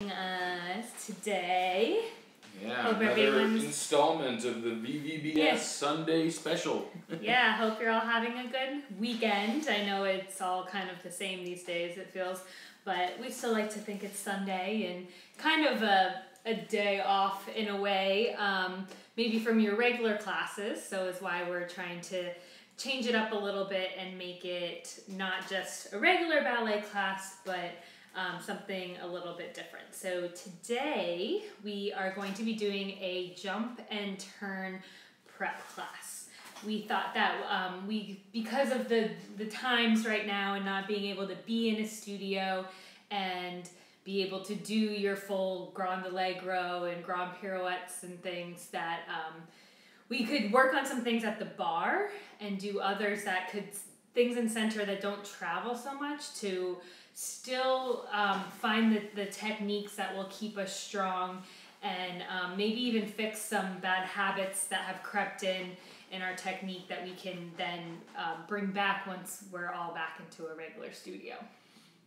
Us today. Yeah, hope another installment of the VVBS Sunday special. Yeah, hope you're all having a good weekend. I know it's all kind of the same these days, it feels, but we still like to think it's Sunday and kind of a day off in a way, maybe from your regular classes, so is why we're trying to change it up a little bit and make it not just a regular ballet class, but something a little bit different. So today we are going to be doing a jump and turn prep class. We thought that because of the times right now and not being able to be in a studio and be able to do your full grand allegro and grand pirouettes and things, that we could work on some things at the bar and do others that could, things in center that don't travel so much, to still find the techniques that will keep us strong and maybe even fix some bad habits that have crept in our technique that we can then bring back once we're all back into a regular studio.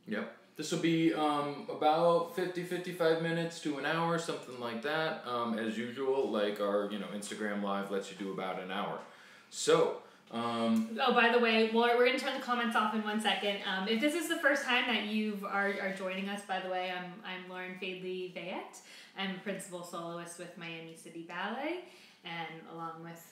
Yep. This will be about 50-55 minutes to an hour, something like that. As usual, like our Instagram live lets you do about an hour. So oh, by the way, we're going to turn the comments off in 1 second. If this is the first time that you are joining us, by the way, I'm Lauren Fadley-Vayette. I'm a principal soloist with Miami City Ballet, and along with...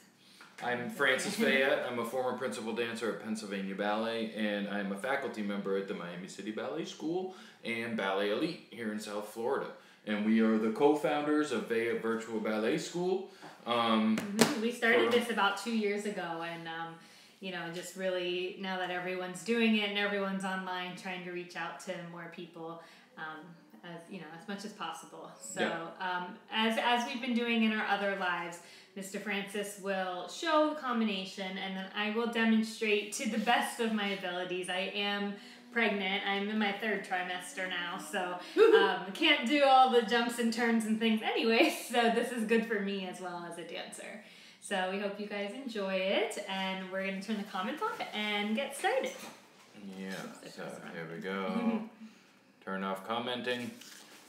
I'm Francis Fayette. I'm a former principal dancer at Pennsylvania Ballet, and I'm a faculty member at the Miami City Ballet School and Ballet Elite here in South Florida. And we are the co-founders of Fayette Virtual Ballet School. We started this about 2 years ago, and just really, now that everyone's doing it and everyone's online, trying to reach out to more people as much as possible. So as we've been doing in our other lives, Mr. Francis will show the combination, and then I will demonstrate to the best of my abilities. I am pregnant. I'm in my 3rd trimester now, so can't do all the jumps and turns and things anyway, so this is good for me as well as a dancer. So we hope you guys enjoy it, and we're going to turn the comments off and get started. Yeah, so here we go. Turn off commenting.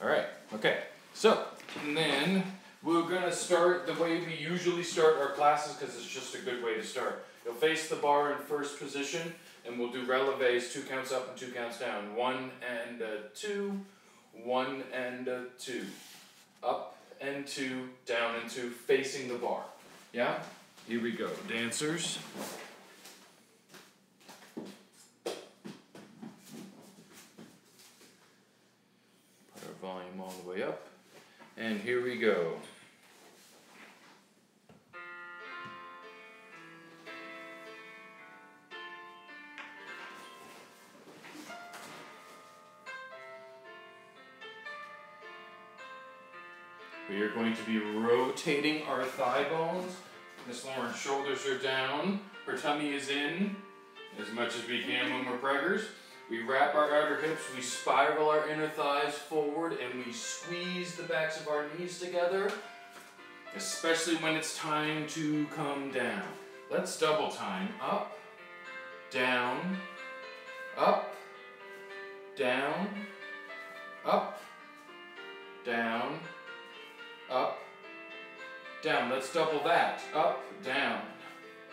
All right, okay. So, and then we're going to start the way we usually start our classes, because it's just a good way to start. You'll face the bar in first position, and we'll do releves 2 counts up and 2 counts down. 1 and 2, 1 and 2. Up and 2, down and 2, facing the bar. Yeah? Here we go. Dancers. Put our volume all the way up. And here we go. We are going to be rotating our thigh bones. Miss Lauren's shoulders are down. Her tummy is in as much as we can when we're preggers. We wrap our outer hips, we spiral our inner thighs forward, and we squeeze the backs of our knees together, especially when it's time to come down. Let's double time. Up, down, up, down, up, down, up, down. Let's double that. Up, down,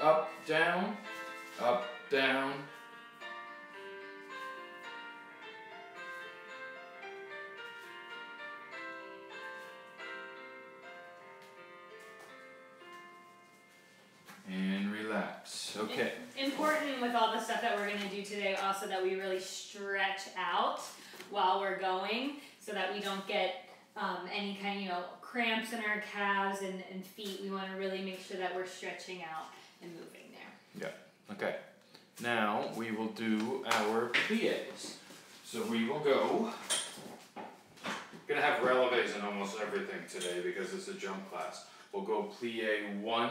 up, down, up, down. And relax. Okay. Important with all the stuff that we're going to do today also that we really stretch out while we're going, so that we don't get any kind of cramps in our calves and feet. We want to really make sure that we're stretching out and moving there. Yeah. Okay. Now we will do our pliés. So we will go. We're going to have releves in almost everything today because it's a jump class. We'll go plié 1,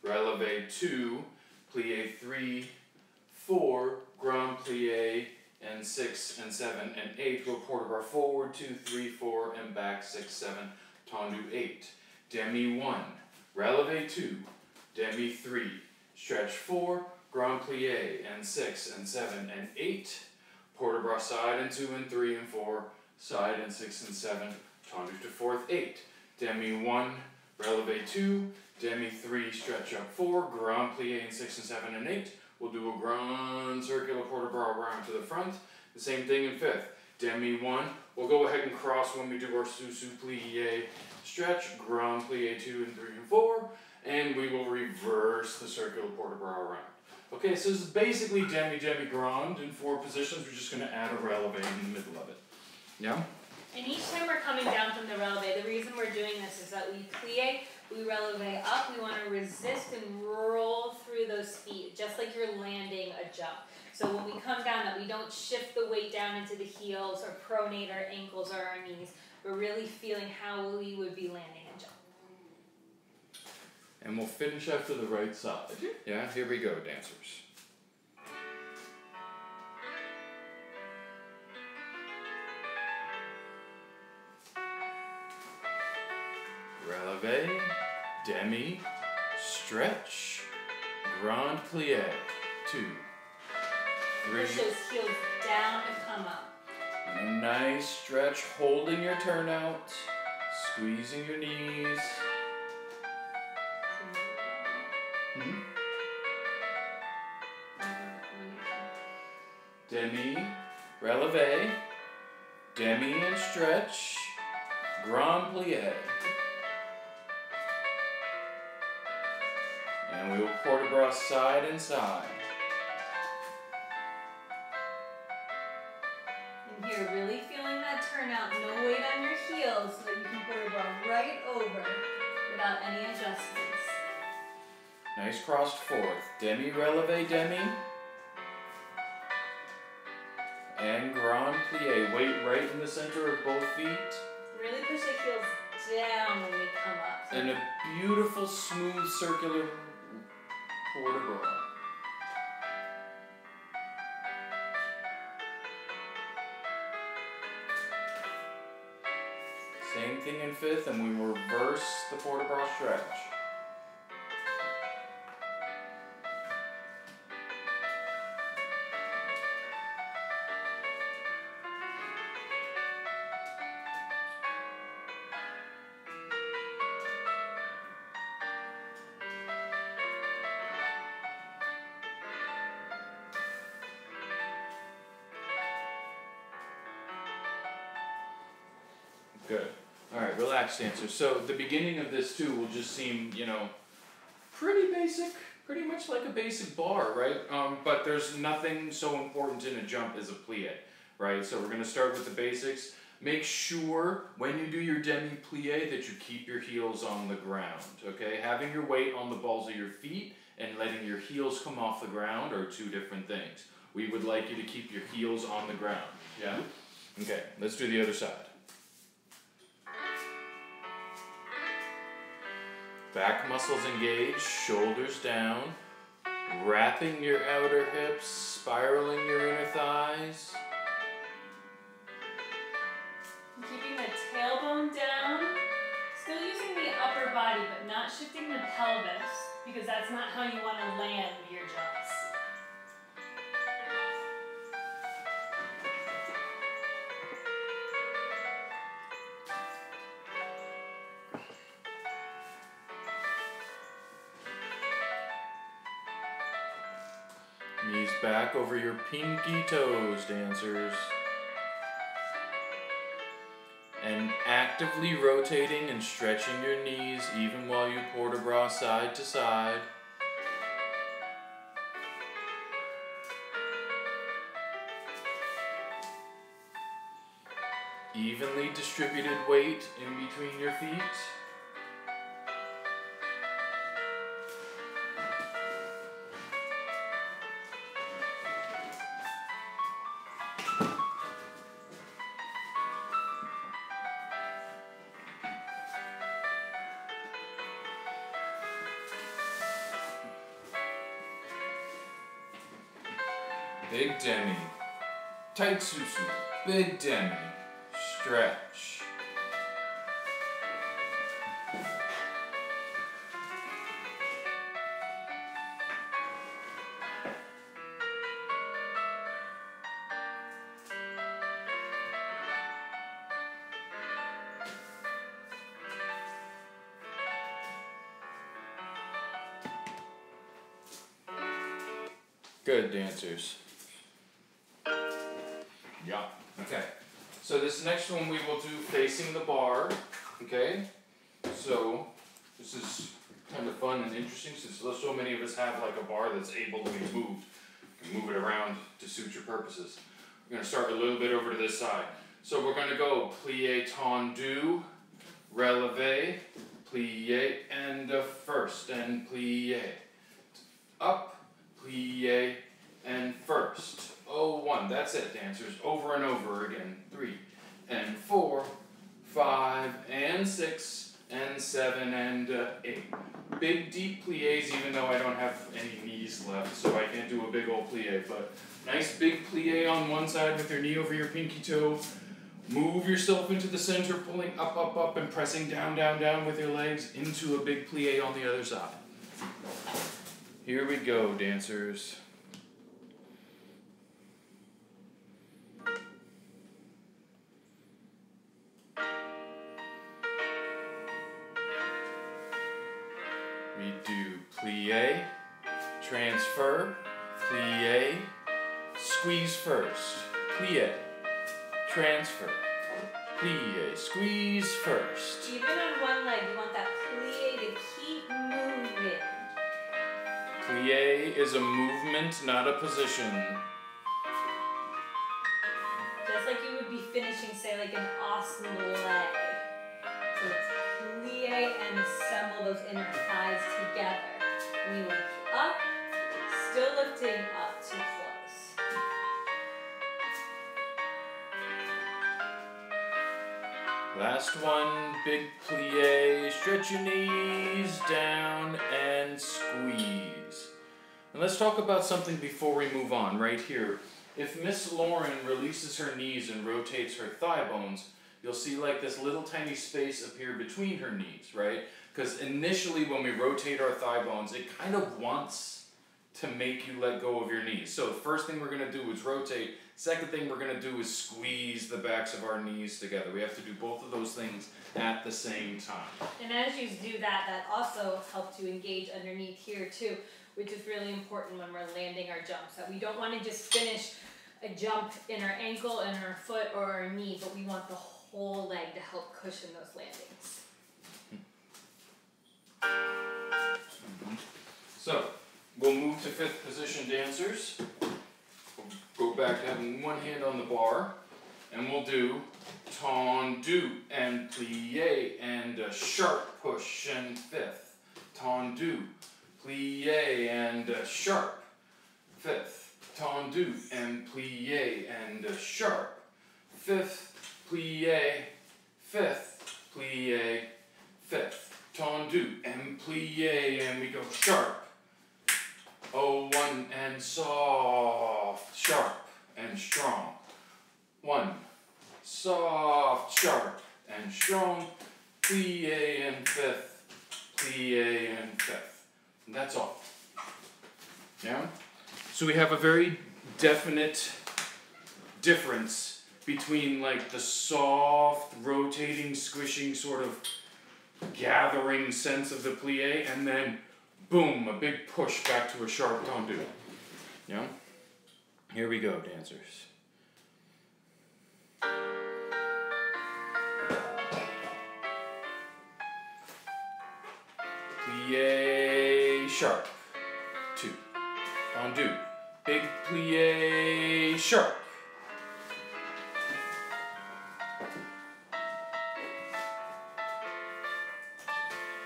releve 2, plié 3, 4, grand plié, and 6 and 7 and 8. We'll port bar forward 2, 3, 4, and back 6, 7, tendu 8. Demi 1, releve 2, demi 3, stretch 4, grand plié, and 6 and 7 and 8. Port bar side and 2 and 3 and 4, side and 6 and 7, tendu to fourth 8, demi 1, releve 2, demi 3, stretch up 4, grand plie in 6 and 7 and 8. We'll do a grand circular port de bras round to the front. The same thing in 5th. Demi 1. We'll go ahead and cross when we do our sous plie stretch. Grand plie 2 and 3 and 4. And we will reverse the circular port de bras around. Okay, so this is basically demi grand in 4 positions. We're just going to add a releve in the middle of it. Yeah? And each time we're coming down from the releve, the reason we're doing this is that we plie, we releve up, we want to resist and roll through those feet, just like you're landing a jump. So when we come down, that we don't shift the weight down into the heels or pronate our ankles or our knees. We're really feeling how we would be landing a jump. And we'll finish after the right side. Yeah, here we go, dancers. Releve, demi, stretch, grand plie, 2, 3. Push those heels down and come up. And a nice stretch, holding your turnout, squeezing your knees. Demi, releve, demi and stretch, grand plie. And we will port de bras side and side. And here, really feeling that turnout, no weight on your heels, so that you can port de bras right over without any adjustments. Nice crossed fourth. Demi, releve, demi. And grand plie. Weight right in the center of both feet. Really push the heels down when we come up. So And a beautiful, smooth, circular port de bras. Same thing in 5th, and we reverse the port de bras stretch. Good. Alright, relax, dancers. So the beginning of this too will just seem, pretty basic, pretty much like a basic bar, right? But there's nothing so important in a jump as a plie, right? So we're going to start with the basics. Make sure when you do your demi-plie that you keep your heels on the ground, okay? Having your weight on the balls of your feet and letting your heels come off the ground are 2 different things. We would like you to keep your heels on the ground, yeah? Okay, let's do the other side. Back muscles engaged, shoulders down, wrapping your outer hips, spiraling your inner thighs. keeping the tailbone down, still using the upper body, but not shifting the pelvis, because that's not how you want to land your jumps. Knees back over your pinky toes, dancers. And actively rotating and stretching your knees even while you port de bras side to side. Evenly distributed weight in between your feet. Big demi, tight susu, big demi, stretch. Good, dancers. Yeah. Okay. So this next one we will do facing the bar. Okay. So this is kind of fun and interesting since so many of us have like a bar that's able to be moved. You can move it around to suit your purposes. We're going to start a little bit over to this side. So we're going to go plie, tendu, releve, plie, and first, and plie. Up, plie, and first. Oh, 1. That's it, dancers. Over and over again. 3, and 4, 5, and 6, and 7, and 8. Big, deep plies, even though I don't have any knees left, so I can't do a big old plie, but nice big plie on one side with your knee over your pinky toe. Move yourself into the center, pulling up, up, up, and pressing down, down, down with your legs into a big plie on the other side. Here we go, dancers. We do plie, transfer, plie, squeeze first, plie, transfer, plie, squeeze first. Even on one leg, you want that plie to keep moving. Plie is a movement, not a position. Just like you would be finishing, say, like an awesome leg. So it's plie and assemble those inner thighs together. And we lift up, still lifting up to close. Last one, big plie, stretch your knees down and squeeze. And let's talk about something before we move on, right here. If Miss Lauren releases her knees and rotates her thigh bones, you'll see like this little tiny space appear between her knees, right? Because initially when we rotate our thigh bones, it kind of wants to make you let go of your knees. So the first thing we're going to do is rotate. Second thing we're going to do is squeeze the backs of our knees together. We have to do both of those things at the same time. And as you do that, that also helps you engage underneath here too, which is really important when we're landing our jumps. That we don't want to just finish a jump in our ankle, in our foot, or our knee, but we want the whole leg to help cushion those landings. So, we'll move to 5th position, dancers. We'll go back to having one hand on the bar, and we'll do tendu and plie and a sharp push and 5th. Tendu, plie and a sharp 5th. Tendu and plie and a sharp 5th. Plie, 5th. Plie, 5th. Tendu and plie, and we go sharp. Oh, 1 and soft, sharp and strong. 1, soft, sharp and strong. Plie and 5th. Plie and 5th. And that's all. Yeah? So we have a very definite difference between like the soft, rotating, squishing, sort of gathering sense of the plie, and then boom, a big push back to a sharp tendu. Yeah? Here we go, dancers. Plie, sharp. 2. Tendu. Big plie, sharp.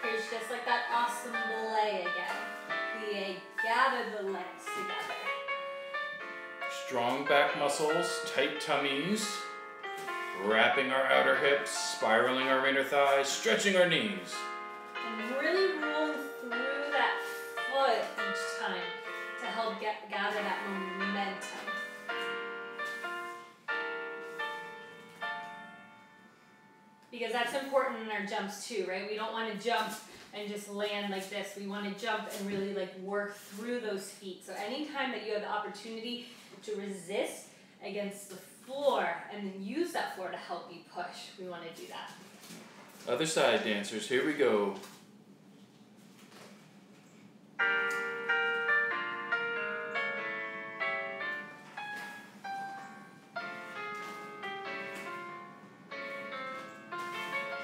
Here's just like that awesome belay again. Plie, gather the legs together. Strong back muscles, tight tummies, wrapping our outer hips, spiraling our inner thighs, stretching our knees. And really rolling through that foot each time to help gather that momentum. Because that's important in our jumps too, right? We don't want to jump and just land like this. We want to jump and really like work through those feet. So anytime that you have the opportunity to resist against the floor and then use that floor to help you push, we want to do that. Other side, dancers, here we go.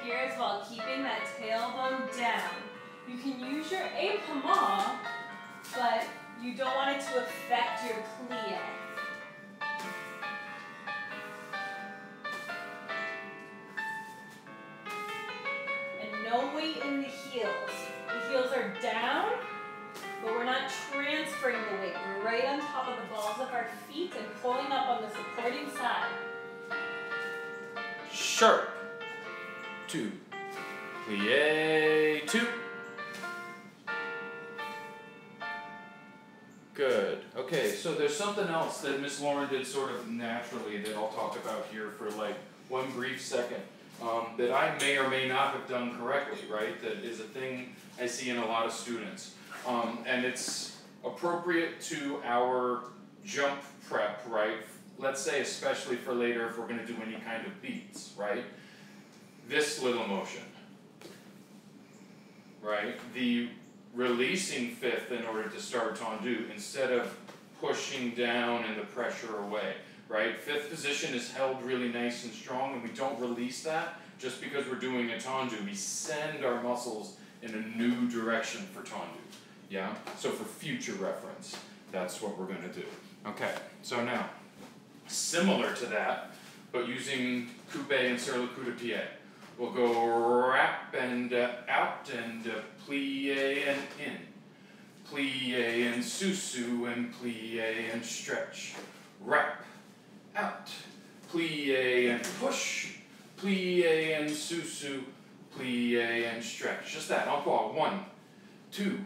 here as well, keeping that tailbone down. You can use your épaule, but you don't want it to affect your plie. And no weight in the heels. The heels are down, but we're not transferring the weight. We're right on top of the balls of our feet and pulling up on the supporting side. Sharp. 2. Plie. 2. Good. Okay, so there's something else that Miss Lauren did sort of naturally that I'll talk about here for like one brief second. That I may or may not have done correctly, right? That is a thing I see in a lot of students. And it's appropriate to our jump prep, right? Let's say especially for later if we're going to do any kind of beats, right? This little motion, right? The releasing fifth in order to start tendu instead of pushing down and the pressure away, right? Fifth position is held really nice and strong and we don't release that just because we're doing a tendu. We send our muscles in a new direction for tendu, yeah? So for future reference, that's what we're going to do. Okay, so now, similar to that, but using coupe and sur le coup de pied. We'll go wrap and out and plie and in. Plie and susu and plie and stretch. Wrap, out, plie and push. Plie and susu, plie and stretch. Just that, encore. 1, 2,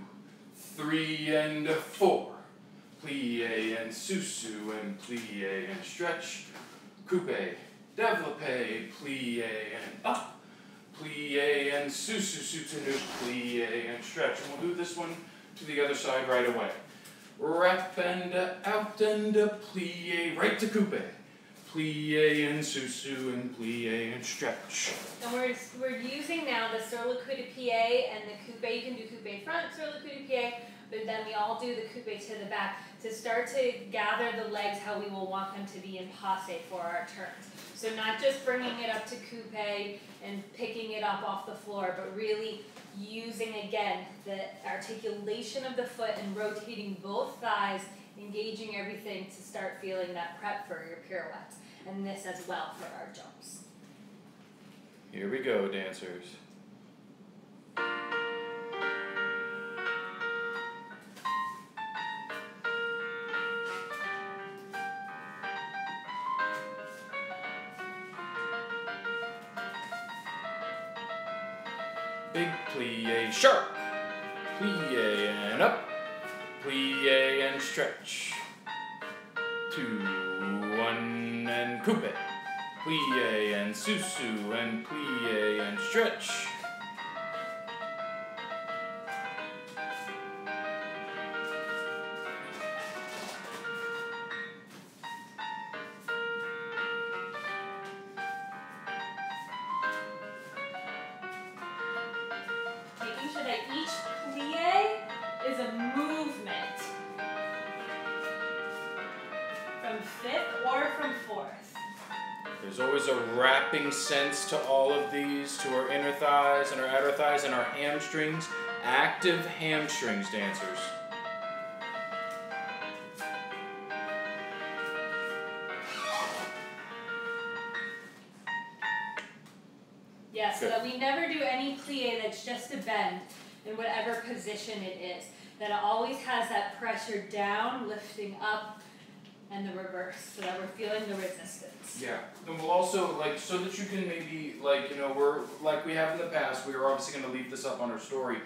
3 and 4. Plie and susu and plie and stretch. Coupe, développé, plie and up. Plie and susu, soutenu, plie and stretch. And we'll do this one to the other side right away. Wrap and out and plie, right to coupe. Plie and susu and plie and stretch. And we're using now the sur le coup de pied and the coupe. You can do coupe front, sur le coup de pied, but then we all do the coupe to the back to start to gather the legs how we will want them to be in passe for our turns. So not just bringing it up to coupe and picking it up off the floor, but really using again the articulation of the foot and rotating both thighs, engaging everything to start feeling that prep for your pirouettes. And this as well for our jumps. Here we go, dancers. Big plie, sharp. Plie and up. Plie and stretch. 2, 1 and coupe. Plie and susu and plie and stretch. Making sure that each plie is a movement from fifth or from fourth. There's always a wrapping sense to all of these, to our inner thighs and our outer thighs and our hamstrings. Active hamstrings, dancers. Yeah, so that we never do any plie that's just a bend in whatever position it is. That it always has that pressure down, lifting up, and the reverse, so that we're feeling the resistance. Yeah, and we'll also, like, so that you can maybe, like, you know, we're, like we have in the past, we are obviously going to leave this up on our story.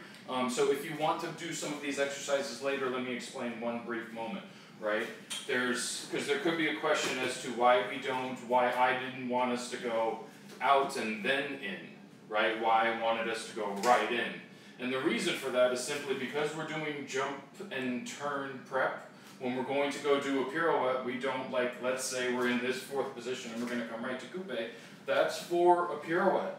So if you want to do some of these exercises later, let me explain one brief moment, right? Because there could be a question as to why I didn't want us to go out and then in, right? Why I wanted us to go right in. And the reason for that is simply because we're doing jump and turn prep. When we're going to go do a pirouette, we don't, like, let's say we're in this fourth position and we're going to come right to coupe. That's for a pirouette.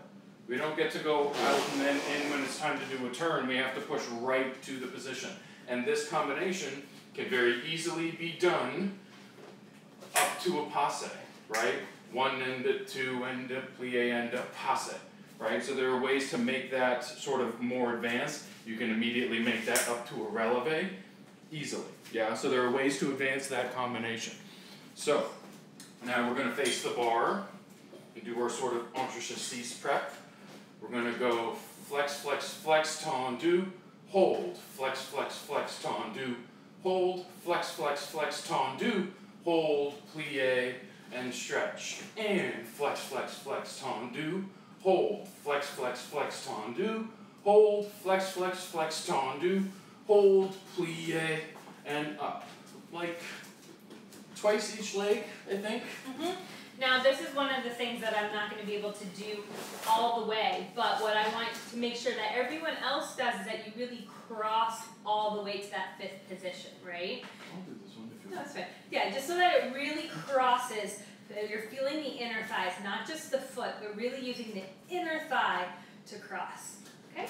We don't get to go out and then in when it's time to do a turn. We have to push right to the position. And this combination can very easily be done up to a passe, right? 1 and a 2 and a plie and a passe. right? So there are ways to make that sort of more advanced. You can immediately make that up to a releve easily, yeah? So there are ways to advance that combination. So, now we're going to face the bar and do our sort of entre-chassise prep. We're going to go flex, flex, flex, tendu, hold, flex, flex, flex, tendu, hold, flex, flex, flex, tendu, hold, plie, and stretch. And flex, flex, flex, tendu, hold, flex, flex, flex, tendu, hold, flex, flex, flex, tendu, hold, plie, and up. Like twice each leg, I think. Mm-hmm. Now this is one of the things that I'm not going to be able to do all the way, but what I want to make sure that everyone else does is that you really cross all the way to that fifth position, right? I'll do this one if you No, that's fine. Yeah, just so that it really crosses, that you're feeling the inner thighs, not just the foot, but really using the inner thigh to cross, okay?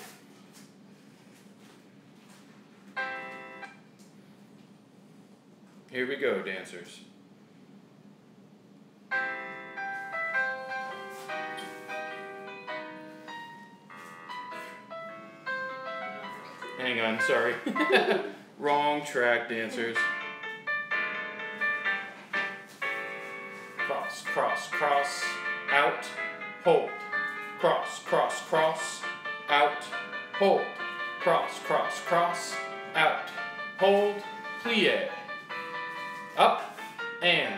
Here we go, dancers. Hang on, sorry. Wrong track, dancers. Cross, cross, cross, out, hold. Cross, cross, cross, out, hold. Cross, cross, cross, out, hold, plie. Up, and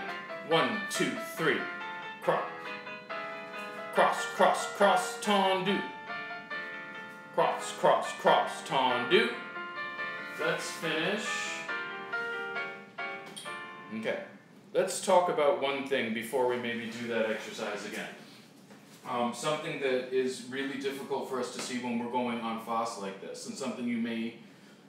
1, 2, 3. Cross, cross, cross, cross, tendu. Cross, cross, cross, tendu. Let's finish. Okay. Let's talk about one thing before we maybe do that exercise again. Something that is really difficult for us to see when we're going en face like this, and something you may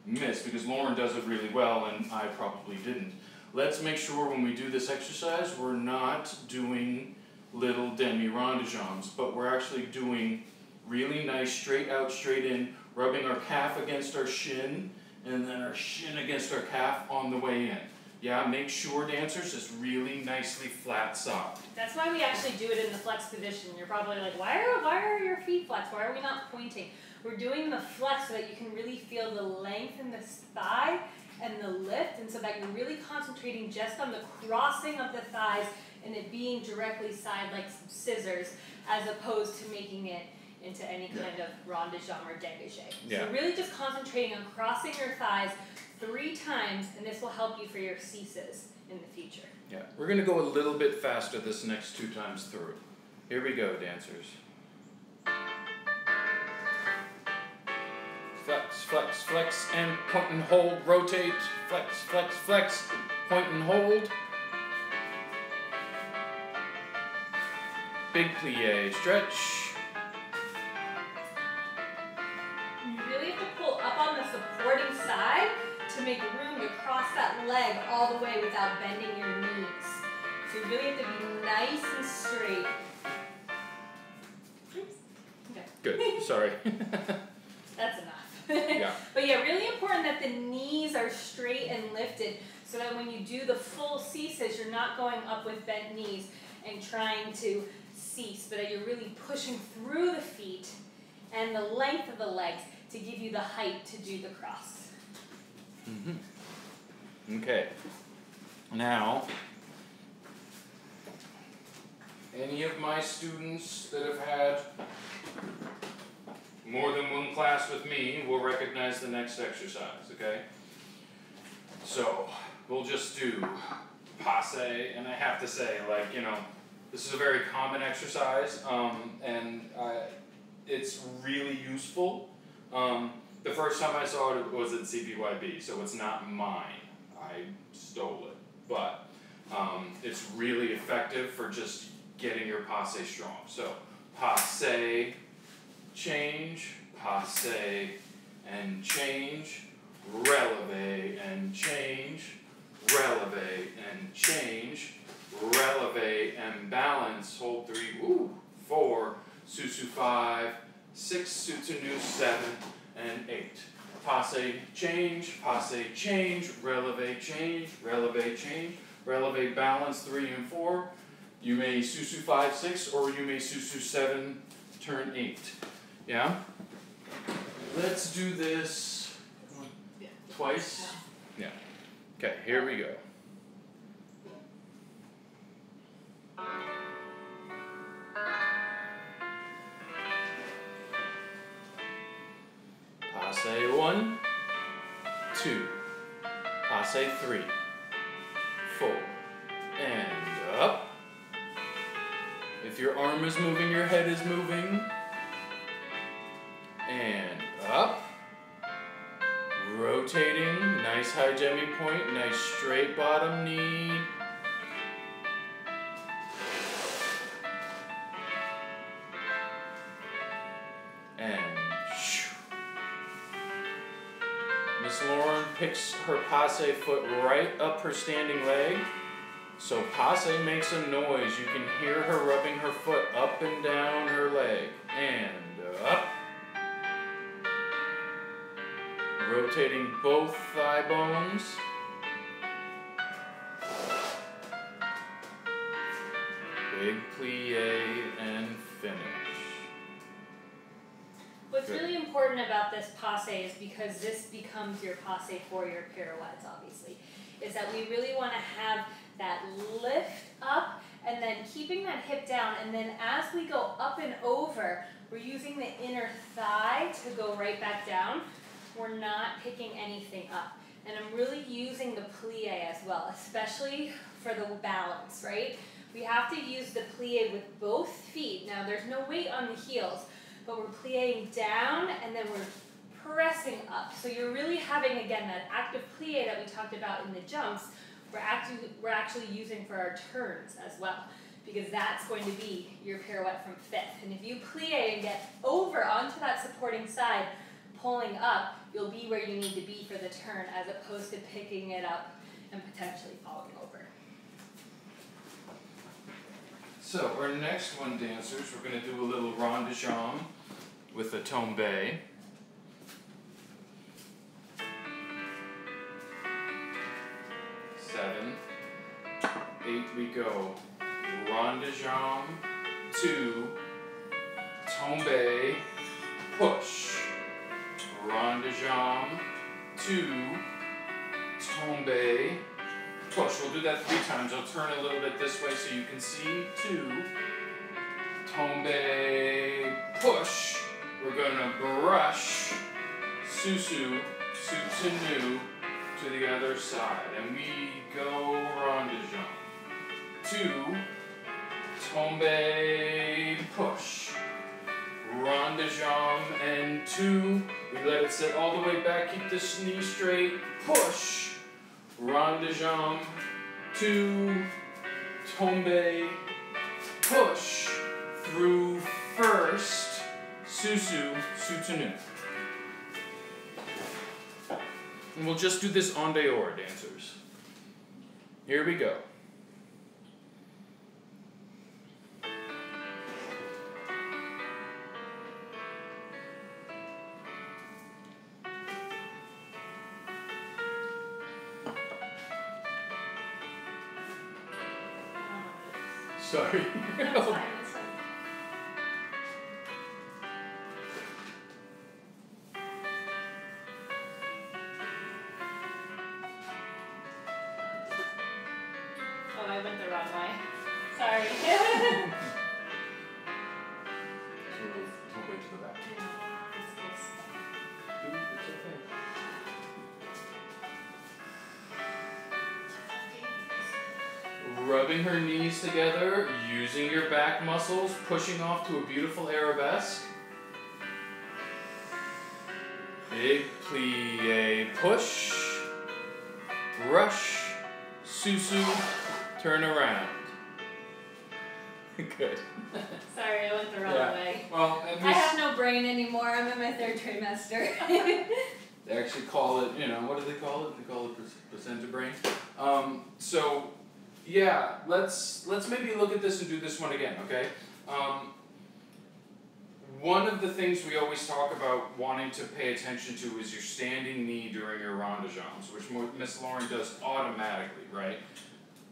miss because Lauren does it really well and I probably didn't. Let's make sure when we do this exercise we're not doing little demi-ronde-jambes, but we're actually doing really nice straight out, straight in, rubbing our calf against our shin, and then our shin against our calf on the way in. Yeah, make sure, dancers, it's really nicely flat sock. That's why we actually do it in the flex position. You're probably like, why are your feet flexed? Why are we not pointing? We're doing the flex so that you can really feel the length in the thigh and the lift, and so that you're really concentrating just on the crossing of the thighs and it being directly side like some scissors, as opposed to making it into any kind of ronde-jambe or dégagé. Yeah. So really just concentrating on crossing your thighs 3 times, and this will help you for your ceases in the future. Yeah, we're going to go a little bit faster this next 2 times through. Here we go, dancers. Flex, flex, flex, and point and hold, rotate, flex, flex, flex, point and hold. Big plie, stretch. You really have to pull up on the supporting side to make room to cross that leg all the way without bending your knees. So you really have to be nice and straight. Oops. Okay. Good, sorry. That's enough. Yeah. But yeah, really important that the knees are straight and lifted so that when you do the full ceases, you're not going up with bent knees and trying to cease, but that you're really pushing through the feet and the length of the legs to give you the height to do the cross. Mm-hmm. Okay. Now, any of my students that have had more than one class with me will recognize the next exercise, okay? So, we'll just do passe, and I have to say, like, you know, this is a very common exercise, and it's really useful. The first time I saw it was at CPYB, so it's not mine. I stole it. But it's really effective for just getting your passe strong. So, passe, change, passe, and change, releve, and change, releve, and change, releve, and balance, hold 3, woo, 4, susu 5, 6, soutenu 7, and 8. Passe, change, releve, change, releve, balance 3 and 4. You may susu 5, 6, or you may susu 7, turn 8. Yeah? Let's do this twice. Yeah. Okay, here we go. Passe 1, 2, passe 3, 4, and up. If your arm is moving, your head is moving. And up. Rotating, nice high jemmy point, nice straight bottom knee. And shoo. Miss Lauren picks her passe foot right up her standing leg. So passe makes a noise. You can hear her rubbing her foot up and down her leg. And up. Rotating both thigh bones. Big plie and finish. What's really important about this passe is because this becomes your passe for your pirouettes, obviously, is that we really want to have that lift up and then keeping that hip down, and then as we go up and over, we're using the inner thigh to go right back down. We're not picking anything up. And I'm really using the plie as well, especially for the balance, right? We have to use the plie with both feet. Now there's no weight on the heels, but we're plieing down and then we're pressing up. So you're really having, again, that active plie that we talked about in the jumps, we're actually using for our turns as well, because that's going to be your pirouette from 5th. And if you plie and get over onto that supporting side, pulling up, you'll be where you need to be for the turn, as opposed to picking it up and potentially falling over. So our next one, dancers, we're going to do a little rond de jambe with a tombe. 7, 8, we go. Rond de jambe, 2, tombe, push. Rond de jambe, 2, tombe, push. We'll do that 3 times. I'll turn a little bit this way so you can see. 2, tombe, push. We're gonna brush, susu, soutenu to the other side. And we go rond de jambe. 2, tombe, push. Rond de jambe and 2. We let it sit all the way back. Keep this knee straight. Push. Rond de jambe. 2. Tombe. Push. Through first. Susu. Soutenu. And we'll just do this en dehors, dancers. Here we go. Sorry. That's fine, that's fine. Oh, I went the wrong way. Sorry. Don't wait to the back. It's okay. Rubbing her knees together, using your back muscles, pushing off to a beautiful arabesque. Big plie, push, brush, susu, turn around. Good. Sorry, I went the wrong way. Well, I have no brain anymore. I'm in my 3rd trimester. They actually call it, what do they call it? They call it placenta brain. So, yeah, let's maybe look at this and do this one again, okay? One of the things we always talk about wanting to pay attention to is your standing knee during your rond de jambes, which Miss Lauren does automatically, right?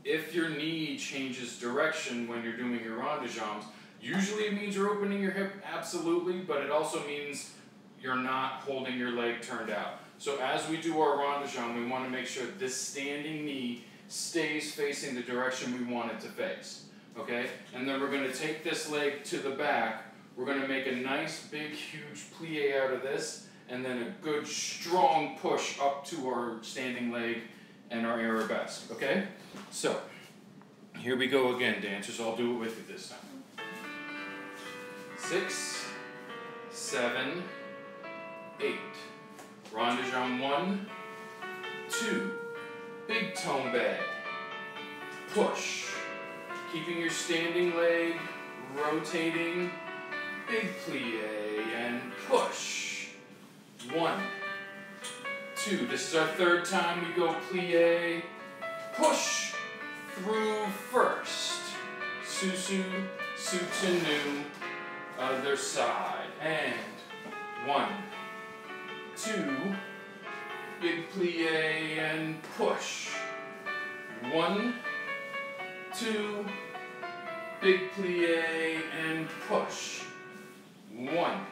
If your knee changes direction when you're doing your rond de jambes, Usually it means you're opening your hip, absolutely, but it also means you're not holding your leg turned out. So as we do our rondejambe, we want to make sure this standing knee stays facing the direction we want it to face. Okay? And then we're going to take this leg to the back. We're going to make a nice, big, huge plie out of this, and then a good, strong push up to our standing leg and our arabesque. Okay? So, here we go again, dancers. I'll do it with you this time. 6, 7, 8. Rondejambe 1, 2. Big tombe. Push. Keeping your standing leg rotating. Big plie and push. 1, 2. This is our third time we go plie. Push through first. Susu, sutenu. Other side. And 1, 2. Big plie and push. 1, 2. Big plie and push. 1,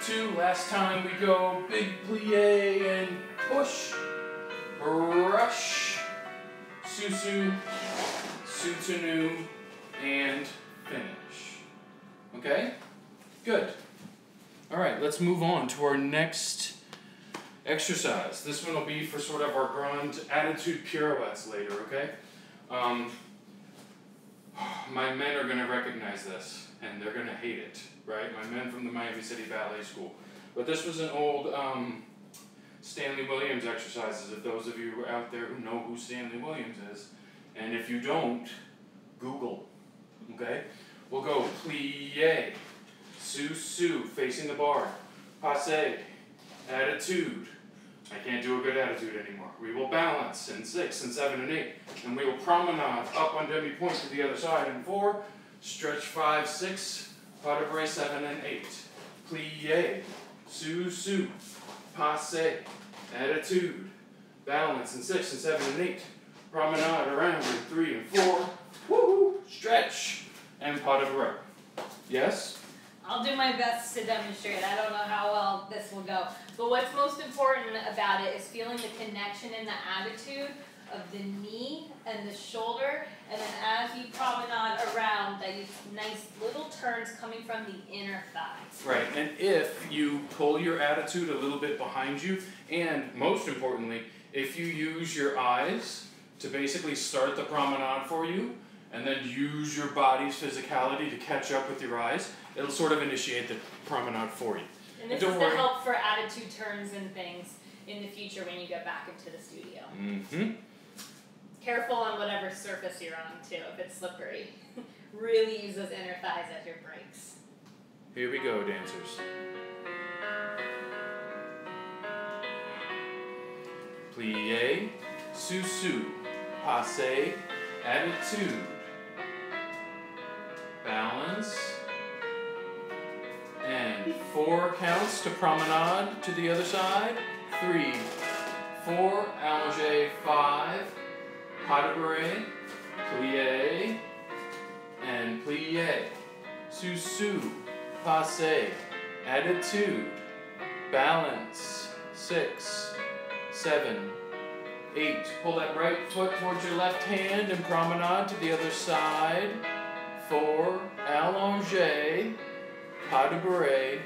2. Last time we go big plie and push. Brush. Susu, sutenu, and finish. Okay? Good. Alright, let's move on to our next exercise. This one will be for sort of our grand attitude pirouettes later, okay? My men are going to recognize this, and they're going to hate it, right? My men from the Miami City Ballet School. But this was an old Stanley Williams exercises, if those of you out there who know who Stanley Williams is. And if you don't, Google, okay? We'll go plie, su, facing the bar, passe, attitude. I can't do a good attitude anymore. We will balance in 6 and 7 and 8. And we will promenade up on demi-pointe to the other side in 4. Stretch 5, 6. Pas de bras 7 and 8. Plie. Su. Passe. Attitude. Balance in 6 and 7 and 8. Promenade around in 3 and 4. Woohoo! Stretch. And pas de bras. Yes? I'll do my best to demonstrate. I don't know how well this will go. But what's most important about it is feeling the connection and the attitude of the knee and the shoulder. And then as you promenade around, that you nice little turns coming from the inner thighs. Right, and if you pull your attitude a little bit behind you, and most importantly, if you use your eyes to basically start the promenade for you, and then use your body's physicality to catch up with your eyes, it'll sort of initiate the promenade for you. And this is to help for attitude turns and things in the future when you get back into the studio. Mm-hmm. Careful on whatever surface you're on, too, if it's slippery. Really use those inner thighs as your brakes. Here we go, dancers. Plie, su, passe, attitude. Balance. And 4 counts to promenade to the other side. 3, 4, allongé, 5, pas de bras, plie, and plie. Su, passe, attitude, balance, 6, 7, 8. Pull that right foot towards your left hand and promenade to the other side. 4, allongé, pas de bras,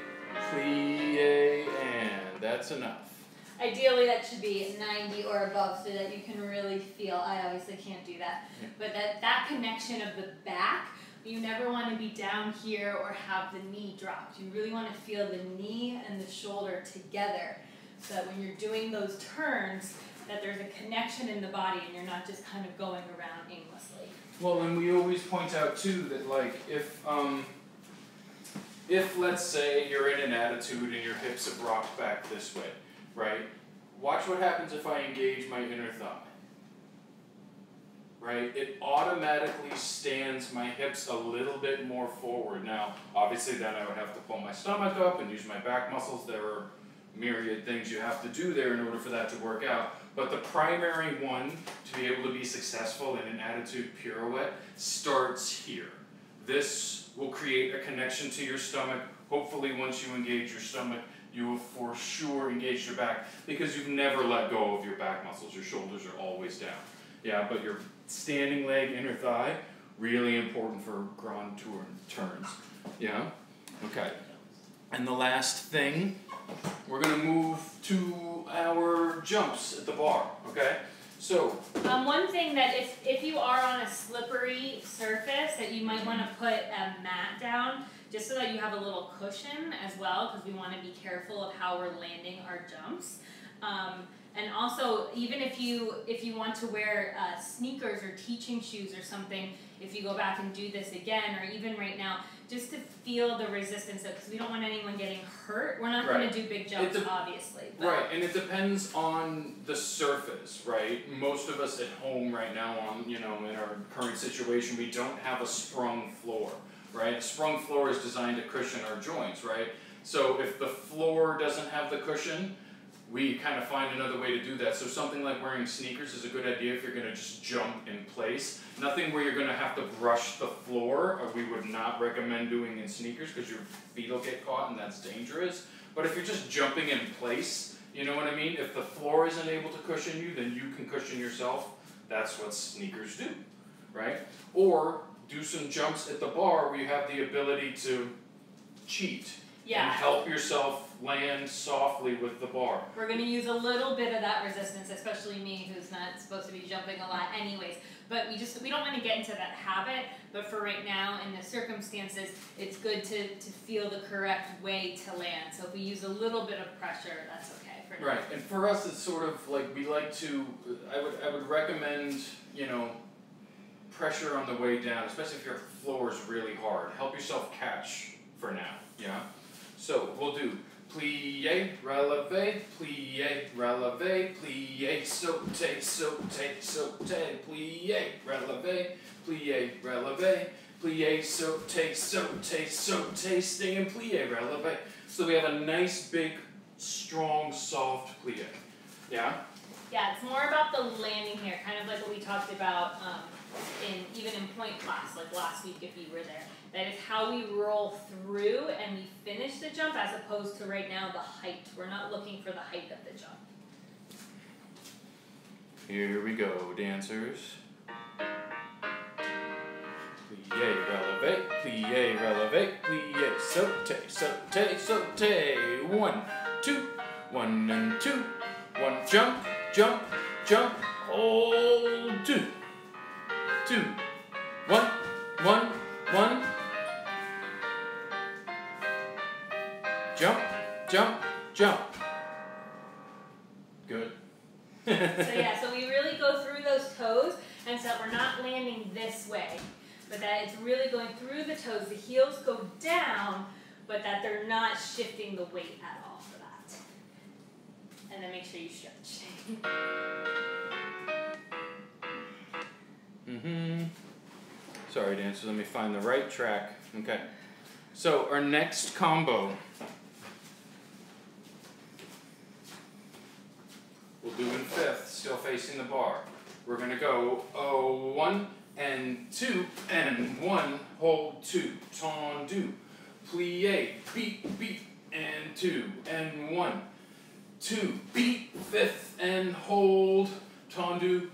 plie, and that's enough. Ideally, that should be 90 or above so that you can really feel. I obviously can't do that. Yeah. But that connection of the back, you never want to be down here or have the knee dropped. You really want to feel the knee and the shoulder together so that when you're doing those turns, that there's a connection in the body and you're not just kind of going around aimlessly. Well, and we always point out too that like if let's say you're in an attitude and your hips have rocked back this way, right? Watch what happens if I engage my inner thigh. Right? It automatically stands my hips a little bit more forward. Now, obviously then I would have to pull my stomach up and use my back muscles. There are myriad things you have to do there in order for that to work out. But the primary one to be able to be successful in an attitude pirouette starts here. This will create a connection to your stomach. Hopefully once you engage your stomach, you will for sure engage your back because you've never let go of your back muscles. Your shoulders are always down. Yeah, but your standing leg, inner thigh, really important for grand turns. Yeah? Okay. And the last thing, we're going to move to our jumps at the bar, okay? So, one thing that if you are on a slippery surface, that you might want to put a mat down, just so that you have a little cushion as well, because we want to be careful of how we're landing our jumps. And also, even if you want to wear sneakers or teaching shoes or something, if you go back and do this again, or even right now, just to feel the resistance, because we don't want anyone getting hurt. We're not going to do big jumps, obviously. Right, and it depends on the surface, right? Most of us at home right now, in our current situation, we don't have a sprung floor, right? A sprung floor is designed to cushion our joints, right? So if the floor doesn't have the cushion, we kind of find another way to do that. So something like wearing sneakers is a good idea if you're going to just jump in place. Nothing where you're going to have to brush the floor, or we would not recommend doing in sneakers because your feet will get caught and that's dangerous. But if you're just jumping in place, you know what I mean? If the floor isn't able to cushion you, then you can cushion yourself. That's what sneakers do, right? Or do some jumps at the bar where you have the ability to cheat and help yourself land softly with the bar. We're going to use a little bit of that resistance, especially me, who's not supposed to be jumping a lot anyways. But we don't want to get into that habit, but for right now, in the circumstances, it's good to feel the correct way to land. So if we use a little bit of pressure, that's okay for now. Right, and for us, it's sort of like we like to, I would recommend, pressure on the way down, especially if your floor is really hard. Help yourself catch for now, yeah? So we'll do plie, releve, plie, releve, plie, saute, saute, saute, plie, releve, plie, releve, plie, saute, saute, saute, stay in plie, releve. So we have a nice, big, strong, soft plie. Yeah? Yeah, it's more about the landing here, kind of like what we talked about even in point class, like last week if you were there. That is how we roll through and we finish the jump as opposed to right now the height. We're not looking for the height of the jump. Here we go, dancers. Plie, releve, plie, releve, plie, saute, saute, saute. 1, 2, 1 and 2. 1, jump, jump, jump, hold, 2. 2, 1, 1, 1. Jump, jump, jump. Good. So we really go through those toes, and so we're not landing this way, but that it's really going through the toes. The heels go down, but that they're not shifting the weight at all for that. And then make sure you stretch. Sorry, dancers, let me find the right track. Okay. So our next combo, we'll do in fifth, still facing the bar. We're going to go 1 and 2 and 1, hold 2, tendu, plie, beat, beat, and 2 and 1, 2, beat, fifth, and hold, tendu,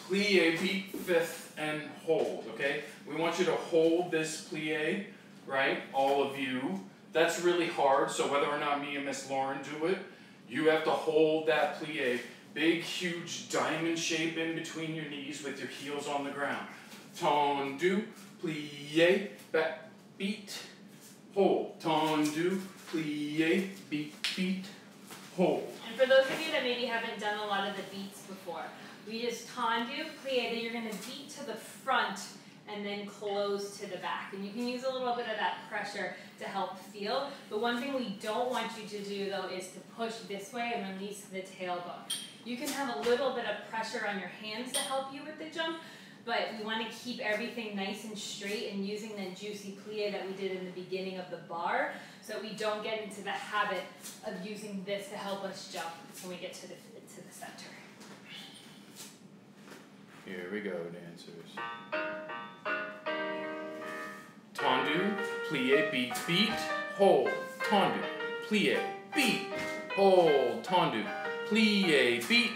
plie, beat, fifth, and hold, okay? We want you to hold this plie, right? All of you. That's really hard, so whether or not me and Miss Lauren do it, you have to hold that plie. Big, huge diamond shape in between your knees with your heels on the ground. Tendu, plie, back, beat, hold. Tendu, plie, beat, beat, hold. And for those of you that maybe haven't done a lot of the beats before, we just tendu, plie, then you're going to beat to the front and then close to the back. And you can use a little bit of that pressure to help feel. But one thing we don't want you to do, though, is to push this way and release the tailbone. You can have a little bit of pressure on your hands to help you with the jump, but we want to keep everything nice and straight and using the juicy plie that we did in the beginning of the bar, so that we don't get into the habit of using this to help us jump when we get to the center. Here we go, dancers. tendu, plie, beat, beat, hold, tendu, plie, beat, hold, tendu, plie, beat,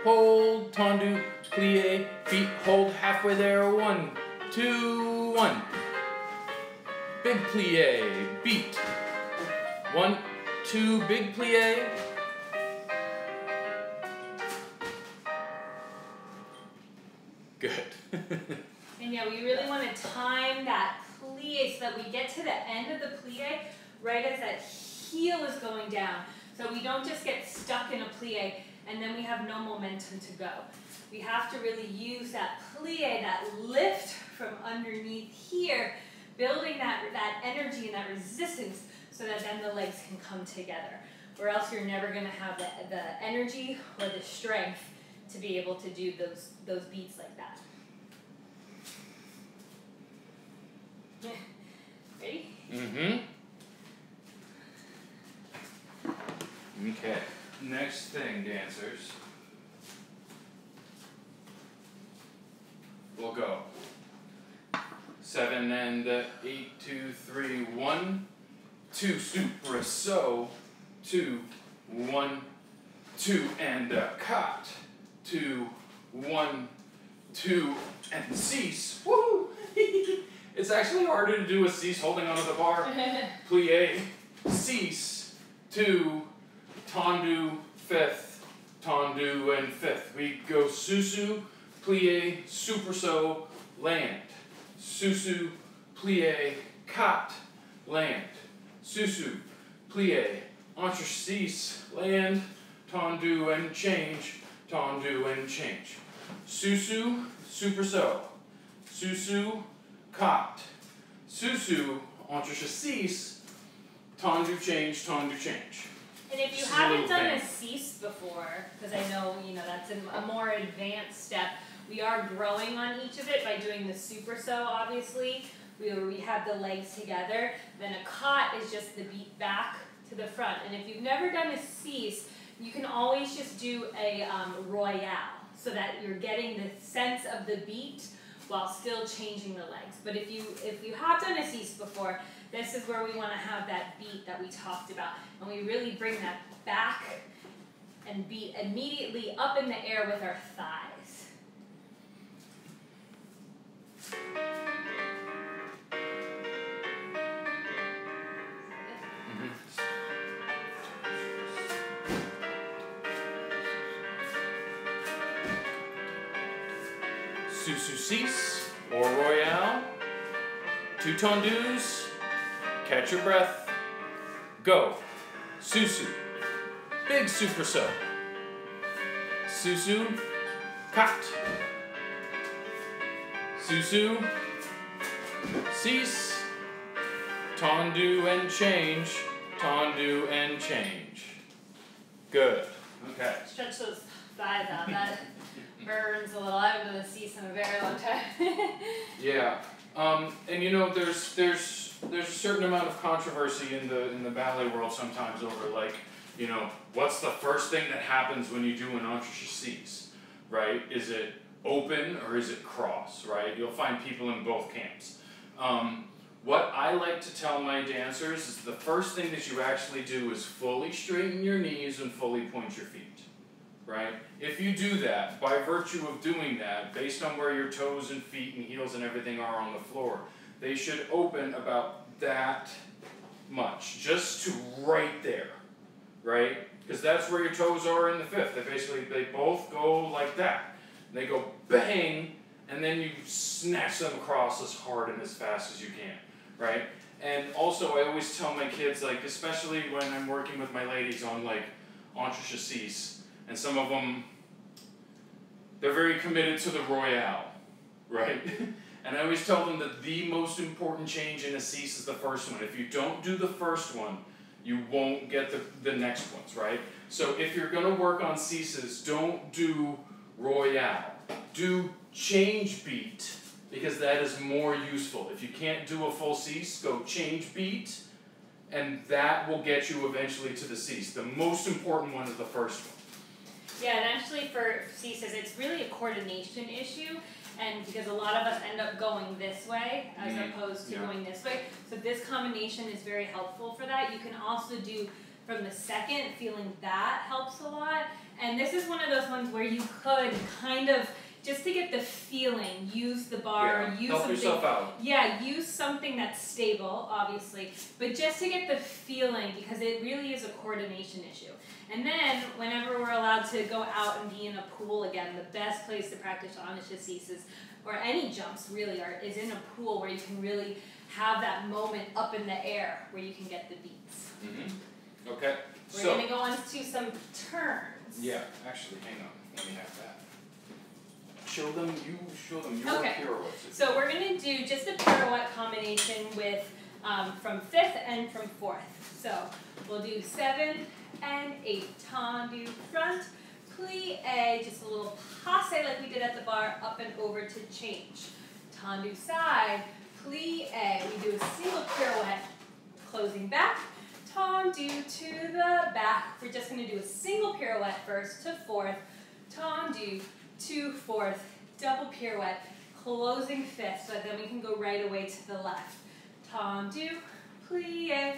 hold, tendu, plie, beat, hold, halfway there, 1, 2, 1. Big plie, beat, 1, 2, big plie. Good. And yeah, we really want to time that plie so that we get to the end of the plie right as that heel is going down. So we don't just get stuck in a plie and then we have no momentum to go. We have to really use that plie, that lift from underneath here, building that energy and that resistance so that then the legs can come together. Or else you're never going to have the energy or the strength to be able to do those beats like that. Ready? Mm-hmm. Okay. Next thing, dancers. We'll go. 7 and 8, 2, 3, 1, 2, super, so, 2, 1, 2, and cut. 2, 1, 2, and cease. Woo! It's actually harder to do a cease holding onto the bar. Plie, cease, 2, tendu, 5th, tendu, and 5th. We go susu, plie, superso, land. Susu, plie, cut, land. Susu, plie, entre cease, land, tendu, and change, tendu, and change. Susu, superso. Susu, cut. Susu, entre cease, tendu, change, tendu, change. And if you haven't done a cease before, because I know that's a more advanced step, we are growing on each of it by doing the superso, obviously. We have the legs together. Then a cot is just the beat back to the front. And if you've never done a cease, you can always just do a royale so that you're getting the sense of the beat while still changing the legs. But if you have done a cease before, this is where we want to have that beat that we talked about. And we really bring that back and beat immediately up in the air with our thighs. Susu cease or royale. 2 tendus. Catch your breath. Go. Susu. Big superso. Susu. Cut. Susu. Cease. Tendu and change. Tendu and change. Good. Okay. Stretch those thighs out. That burns a little. I haven't done a cease in a very long time. Yeah. And there's a certain amount of controversy in the ballet world sometimes over what's the first thing that happens when you do an entre-cease, right? Is it open or is it cross, right? You'll find people in both camps. What I like to tell my dancers is the first thing that you actually do is fully straighten your knees and fully point your feet, right? If you do that, by virtue of doing that, based on where your toes and feet and heels and everything are on the floor, they should open about that much, just to right there, right? Because that's where your toes are in the 5th. They both go like that. They go bang, and then you snatch them across as hard and as fast as you can, right? And also, I always tell my kids, especially when I'm working with my ladies on entre-cease, and some of them, they're very committed to the royale, right? And I always tell them that the most important change in a cease is the first one. If you don't do the first one, you won't get the next ones, right? So if you're going to work on ceases, don't do royale. Do change beat, because that is more useful. If you can't do a full cease, go change beat, and that will get you eventually to the cease. The most important one is the first one. Yeah, and actually for ceases, it's really a coordination issue. And because a lot of us end up going this way as opposed to going this way. So this combination is very helpful for that. You can also do from the second, feeling that helps a lot. And this is one of those ones where you could kind of, just to get the feeling, use the bar, use help something. Yourself out. Yeah, use something that's stable, obviously, but just to get the feeling, because it really is a coordination issue. And then, whenever we're allowed to go out and be in a pool again, the best place to practice chassés, or any jumps really, is in a pool where you can really have that moment up in the air where you can get the beats. Mm-hmm. Okay. We're going to go on to some turns. Yeah, actually, hang on. Let me have that. Show them your pirouettes. So we're going to do just a pirouette combination with from 5th and from 4th. So we'll do 7 and 8. Tendu front, plie, just a little passe like we did at the bar, up and over to change. Tendu side, plie, we do a single pirouette, closing back, tendu to the back. We're just going to do a single pirouette first to 4th, tendu to 4th, double pirouette, closing 5th, so then we can go right away to the left. Tendu, plie,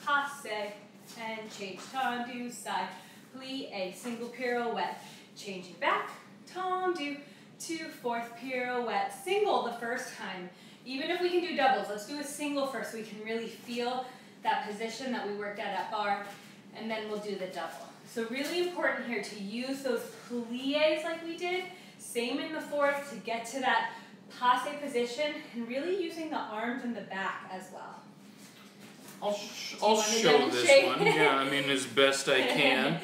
passe, and change. Tendu, side, plie, single pirouette, changing back, tendu, to 4th pirouette, single the first time. Even if we can do doubles, let's do a single first so we can really feel that position that we worked at bar, and then we'll do the double. So really important here to use those plies like we did, same in the 4th, to get to that passe position, and really using the arms and the back as well. I'll show this one. Yeah, I mean, as best I can.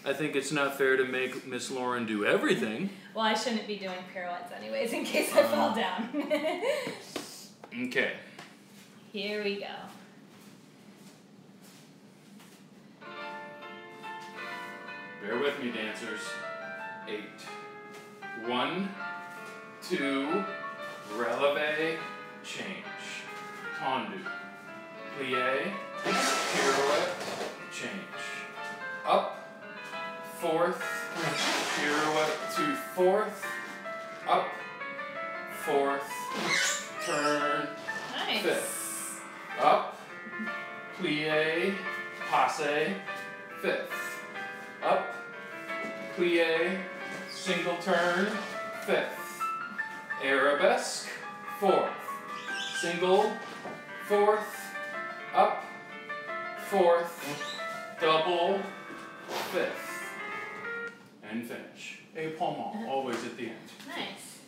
I think it's not fair to make Miss Lauren do everything. Well, I shouldn't be doing pirouettes anyways, in case I fall down. Okay. Here we go. Bear with me, dancers. 8. 1, 2, releve, change. Tendu, plie, pirouette, change. Up, 4th, pirouette to 4th, up, 4th, turn, Nice. 5th, up, plie, passe, 5th, up, plie, single turn, 5th, arabesque, 4th, single, 4th, up, 4th, double, 5th, and finish. A palmant, always at the end. Nice.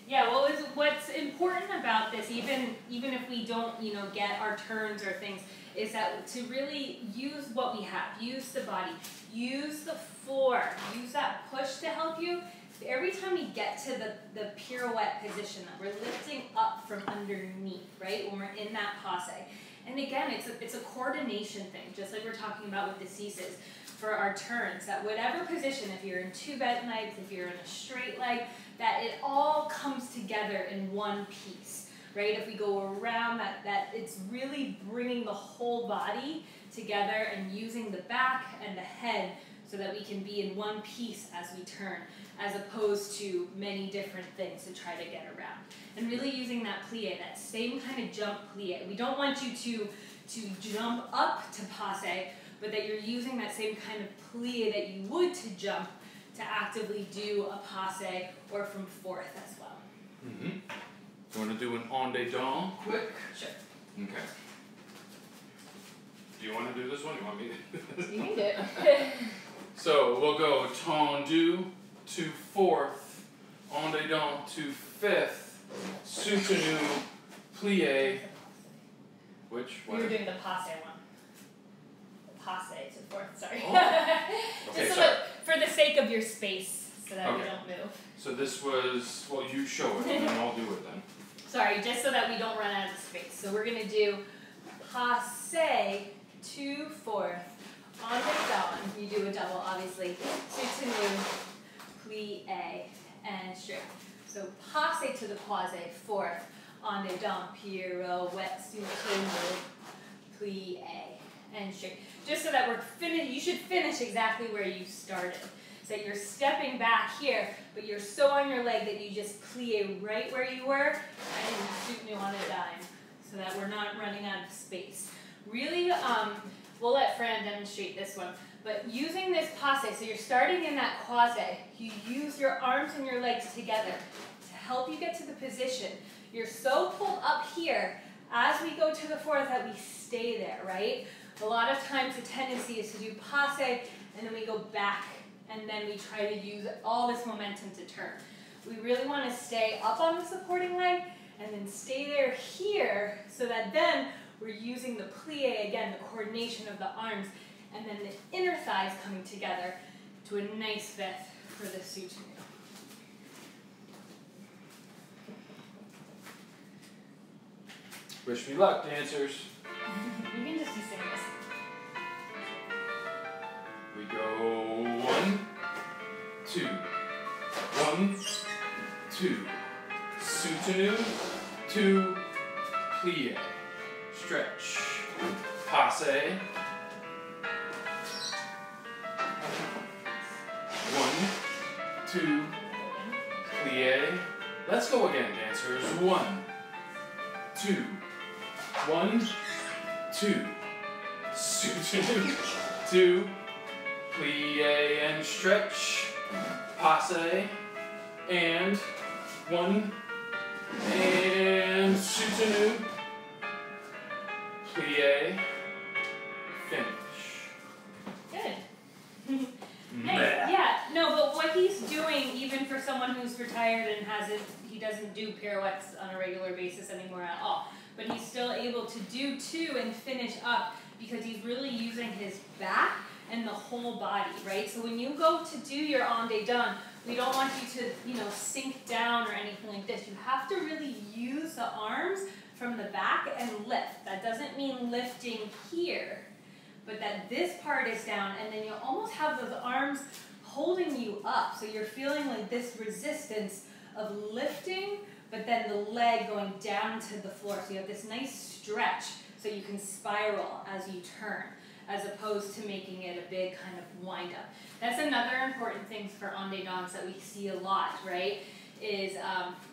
Yeah, what's important about this, even if we don't, get our turns or things, is that to really use what we have, use the body, use the floor, use that push to help you. Every time we get to the pirouette position, that we're lifting up from underneath, right, when we're in that passe. And again, it's a coordination thing, just like we're talking about with the ceases for our turns, that whatever position, if you're in 2 bent legs, if you're in a straight leg, that it all comes together in one piece, right? If we go around, that it's really bringing the whole body together and using the back and the head so that we can be in one piece as we turn, as opposed to many different things to try to get around. And really using that plie, that same kind of jump plie. We don't want you to jump up to passe, but that you're using that same kind of plie that you would to jump to actively do a passe or from 4th as well. Mm-hmm. You want to do an en dedans quick? Sure. Okay. Do you want to do this one? You want me to do this? You can do it. So we'll go tendu to 4th, en dedans to 5th, soutenu, plie. Which one? We were doing the passe one. The passe to 4th, sorry. Oh. Okay, Just sorry. for the sake of your space, so that we Okay. don't move. So this was, well, you show it, and then I'll do it then. Sorry, just so that we don't run out of space. So we're going to do passe to 4th, en dedans. You do a double, obviously. Soutenu, plie, and straight. So passe to the croise, 4th, en dedans, pirouette, soutenu, plie, and straight. Just so that we're finished, you should finish exactly where you started. So that you're stepping back here, but you're so on your leg that you just plie right where you were and soutenu on a dime, so that we're not running out of space. Really, we'll let Fran demonstrate this one, but using this passe, so you're starting in that quasi, you use your arms and your legs together to help you get to the position. You're so pulled up here as we go to the fourth that we stay there, right? A lot of times the tendency is to do passe and then we go back and then we try to use all this momentum to turn. We really want to stay up on the supporting leg and then stay there here so that then we're using the plie again, the coordination of the arms, and then the inner thighs coming together to a nice fifth for the soutenu. Wish me luck, dancers. You can just be singing this. We go 1, 2, 1, 2, soutenu, 2, plie, stretch, passe, 1, 2, plie. Let's go again, dancers. 1, 2, 1, 2, soutenu, 2, plie and stretch, passe, and 1, and soutenu, plie, finish. Good. Nice. Yeah, no, but what he's doing, even for someone who's retired and he doesn't do pirouettes on a regular basis anymore at all, but he's still able to do 2 and finish up because he's really using his back and the whole body, right? So when you go to do your en dedans, we don't want you to, sink down or anything like this. You have to really use the arms from the back and lift. That doesn't mean lifting here, but that this part is down, and then you almost have those arms holding you up. So you're feeling like this resistance of lifting, but then the leg going down to the floor. So you have this nice stretch so you can spiral as you turn, as opposed to making it a big kind of wind up. That's another important thing for en dedans that we see a lot, right? Is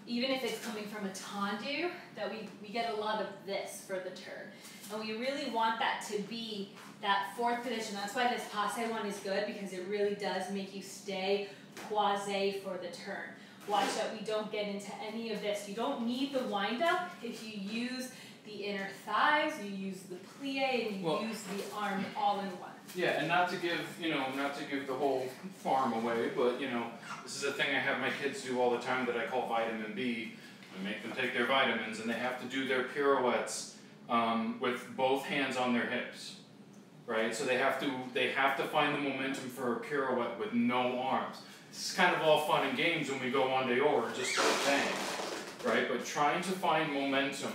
even if it's coming from a tendu, that we get a lot of this for the turn. And we really want that to be that fourth position. That's why this passe one is good, because it really does make you stay quasi for the turn. Watch that we don't get into any of this. You don't need the wind up if you use the inner thighs, you use the plie, and you use the arm all in one. Yeah, and not to give the whole farm away, but this is a thing I have my kids do all the time that I call vitamin B. I make them take their vitamins, and they have to do their pirouettes with both hands on their hips, right? So they have to find the momentum for a pirouette with no arms. This is kind of all fun and games when we go en dehors and just start bang, right? But trying to find momentum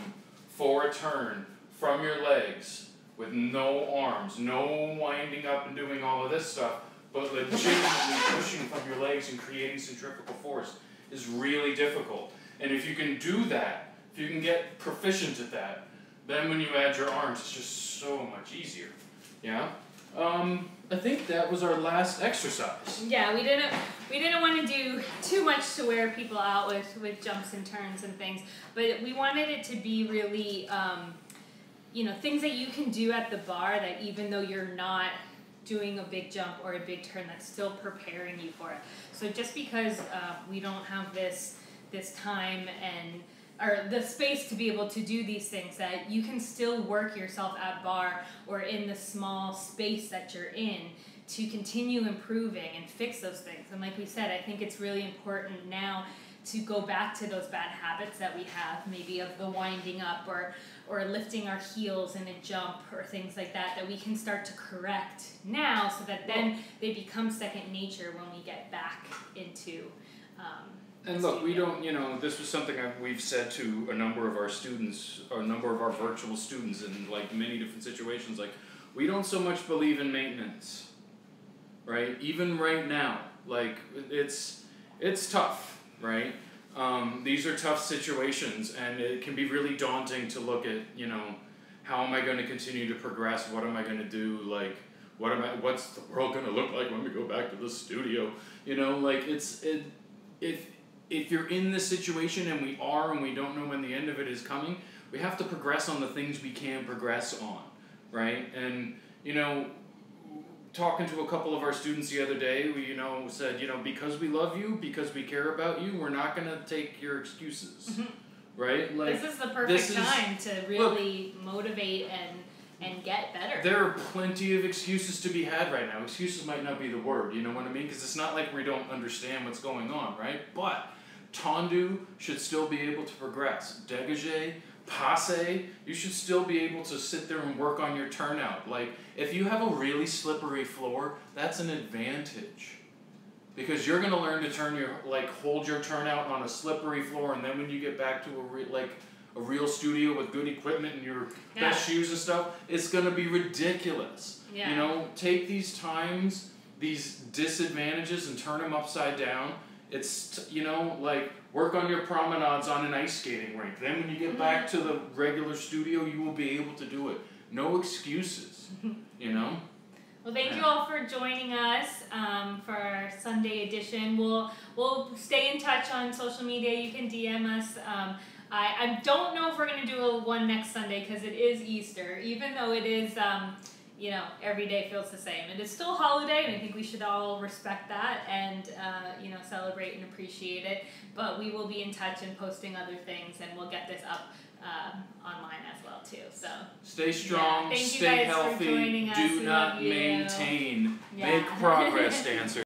for a turn from your legs with no arms, no winding up and doing all of this stuff, but legitimately pushing from your legs and creating centrifugal force is really difficult. And if you can do that, if you can get proficient at that, then when you add your arms, it's just so much easier. Yeah? I think that was our last exercise. Yeah, we didn't want to do too much to wear people out with jumps and turns and things, but we wanted it to be really, things that you can do at the bar that even though you're not doing a big jump or a big turn, that's still preparing you for it. So just because we don't have this time or the space to be able to do these things, that you can still work yourself at bar or in the small space that you're in to continue improving and fix those things. And like we said, I think it's really important now to go back to those bad habits that we have, maybe of the winding up or lifting our heels in a jump or things like that we can start to correct now, so that then they become second nature when we get back into and look, we don't, this was something we've said to a number of our students, or a number of our virtual students in like many different situations, like we don't so much believe in maintenance, right? Even right now, like it's tough, right? These are tough situations, and it can be really daunting to look at, how am I going to continue to progress? What am I going to do? Like, What's the world gonna look like when we go back to the studio? You know, like if you're in this situation, and we don't know when the end of it is coming, we have to progress on the things we can progress on, right? And, you know, talking to a couple of our students the other day, we, you know, said, you know, because we love you, because we care about you, we're not going to take your excuses, right? Like, this is the perfect time to really motivate and get better. There are plenty of excuses to be had right now. Excuses might not be the word, you know what I mean? Because it's not like we don't understand what's going on, right? But tendu should still be able to progress. Dégagé, passe, you should still be able to sit there and work on your turnout. Like, if you have a really slippery floor, that's an advantage. Because you're going to learn to hold your turnout on a slippery floor, and then when you get back to a real studio with good equipment and your best shoes and stuff, it's going to be ridiculous. Yeah. You know, take these times, these disadvantages, and turn them upside down. It's, you know, like, work on your promenades on an ice skating rink. Then when you get back to the regular studio, you will be able to do it. No excuses, you know? Well, thank you all for joining us for our Sunday edition. We'll stay in touch on social media. You can DM us. I don't know if we're going to do one next Sunday because it is Easter. Even though it is, you know, every day feels the same. It is still a holiday, and I think we should all respect that and, you know, celebrate and appreciate it. But we will be in touch and posting other things, and we'll get this up online as well, too. So stay strong, thank stay you guys healthy, for joining us. do We not love you. maintain, make progress, dancers.